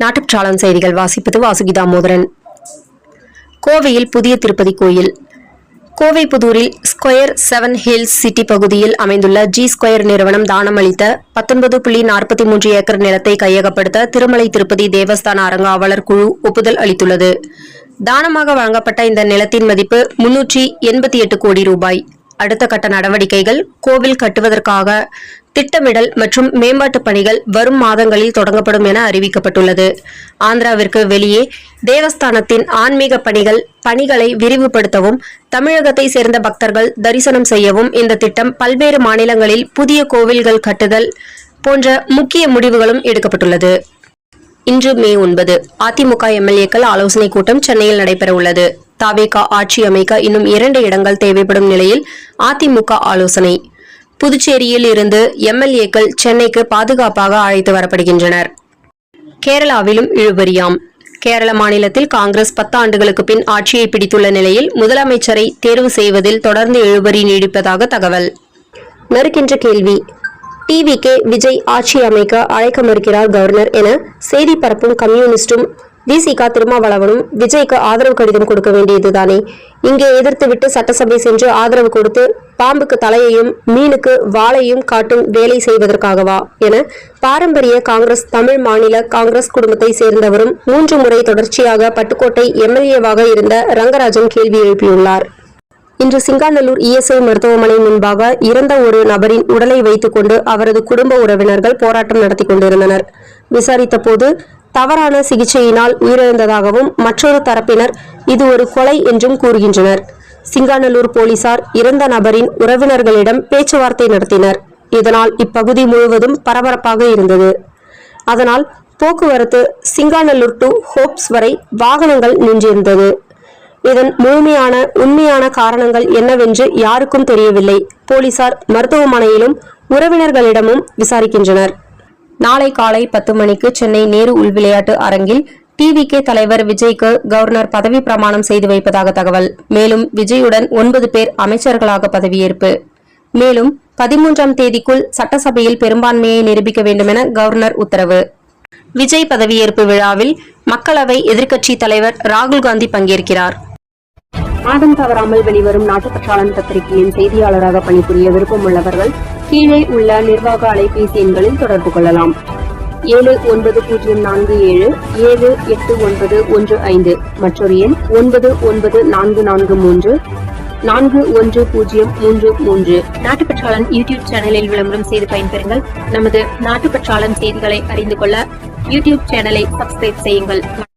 நாட்டுச்சாளன் செய்திகள் வாசிப்பது வாசுகி தாமோதரன். கோவையில் புதிய திருப்பதி கோயில். கோவை புதூரில் ஸ்கொயர் 7 ஹில்ஸ் சிட்டி பகுதியில் அமைந்துள்ள ஜி ஸ்கொயர் நிறுவனம் தானம் அளித்த 19.43 ஏக்கர் நிலத்தை கையகப்படுத்த திருமலை திருப்பதி தேவஸ்தான அறங்காவலர் குழு ஒப்புதல் அளித்துள்ளது. தானமாக வழங்கப்பட்ட இந்த நிலத்தின் மதிப்பு 388 கோடி ரூபாய். அடுத்த கட்ட நடவடிக்கைகள் கோவில் கட்டுவதற்காக திட்டமிடல் மற்றும் மேம்பாட்டு பணிகள் வரும் மாதங்களில் தொடங்கப்படும் என அறிவிக்கப்பட்டுள்ளது. ஆந்திராவிற்கு வெளியே தேவஸ்தானத்தின் ஆன்மீக பணிகளை விரிவுபடுத்தவும் தமிழகத்தை சேர்ந்த பக்தர்கள் தரிசனம் செய்யவும் இந்த திட்டம் பல்வேறு மாநிலங்களில் புதிய கோவில்கள் கட்டுதல் போன்ற முக்கிய முடிவுகளும் எடுக்கப்பட்டுள்ளது. இன்று மே 9 அதிமுக எம்எல்ஏக்கள் ஆலோசனை கூட்டம் சென்னையில் நடைபெற உள்ளது. தவேகா ஆட்சி அமைக்க இன்னும் 2 இடங்கள் தேவைப்படும் நிலையில் அதிமுக ஆலோசனை. புதுச்சேரியில் இருந்து எம்எல்ஏக்கள் சென்னைக்கு பாதுகாப்பாக அழைத்து வரப்படுகின்றனர். கேரளாவிலும் இழுபறியாம். கேரள மாநிலத்தில் காங்கிரஸ் 10 ஆண்டுகளுக்கு பின் ஆட்சியை பிடித்துள்ள நிலையில் முதலமைச்சரை தேர்வு செய்வதில் தொடர்ந்து இழுபறி நீடிப்பதாக தகவல். மறுக்கின்ற கேள்வி. டிவிகே விஜய் ஆட்சி அமைக்க அழைக்க மறுக்கிறார் கவர்னர் என செய்தி பரப்பும் கம்யூனிஸ்டும் விசிக திருமாவளவனும் விஜய்க்கு ஆதரவு கடிதம் கொடுக்க வேண்டியதுதானே? இங்கே எதிர்த்துவிட்டு சட்டசபை சென்று ஆதரவு கொடுத்து பாம்புக்கு தலையையும் மீனுக்கு வாளையும் காட்டும் வேலை செய்வதற்காகவா என பாரம்பரிய காங்கிரஸ் தமிழ் மாநில காங்கிரஸ் குடும்பத்தை சேர்ந்தவரும் 3 முறை தொடர்ச்சியாக பட்டுக்கோட்டை எம்எல்ஏவாக இருந்த ரங்கராஜன் கேள்வி எழுப்பியுள்ளார். இன்று சிங்காநல்லூர் இஎஸ்ஐ மருத்துவமனை முன்பாக இறந்த ஒரு நபரின் உடலை வைத்துக் கொண்டு அவரது குடும்ப உறவினர்கள் போராட்டம் நடத்தி கொண்டிருந்தனர். விசாரித்த போது தவறான சிகிச்சையினால் உயிரிழந்ததாகவும் மற்றொரு தரப்பினர் இது ஒரு கொலை என்றும் கூறுகின்றனர். சிங்காநல்லூர் போலீசார் இறந்த நபரின் உறவினர்களிடம் பேச்சுவார்த்தை நடத்தினர். இதனால் இப்பகுதி முழுவதும் பரபரப்பாக இருந்தது. அதனால் போக்குவரத்து சிங்காநல்லூர் டு ஹோப்ஸ் வரை வாகனங்கள் நின்றிருந்தது. இதன் உண்மையான காரணங்கள் என்னவென்று யாருக்கும் தெரியவில்லை. போலீசார் மருத்துவமனையிலும் உறவினர்களிடமும் விசாரிக்கின்றனர். நாளை காலை 10 மணிக்கு சென்னை நேரு உள்விளையாட்டு அரங்கில் டிவிகே தலைவர் விஜய்க்கு கவர்னர் பதவி பிரமாணம் செய்து வைப்பதாக தகவல். மேலும் விஜயுடன் 9 பேர் அமைச்சர்களாக பதவியேற்பு. மேலும் 13ஆம் தேதிக்குள் சட்டசபையில் பெரும்பான்மையை நிரூபிக்க வேண்டும் என கவர்னர் உத்தரவு. விஜய் பதவியேற்பு விழாவில் மக்களவை எதிர்க்கட்சி தலைவர் ராகுல் காந்தி பங்கேற்கிறார். மாதம் தவறாமல் வெளிவரும் நாட்டுப்பற்றாளன் பத்திரிகையின் செய்தியாளராக பணிபுரிய விருப்பம் உள்ளவர்கள் கீழே உள்ள நிர்வாக அலைபேசி எண்களில் தொடர்பு கொள்ளலாம். 7947789115 மற்றொரு எண் 9944341033. நாட்டுப்பற்றாளன் யூடியூப் சேனலில் விளம்பரம் செய்து பயன்பெறுங்கள். நமது நாட்டுப்பற்றாளன் செய்திகளை அறிந்து கொள்ள யூடியூப் சேனலை சப்ஸ்கிரைப் செய்யுங்கள்.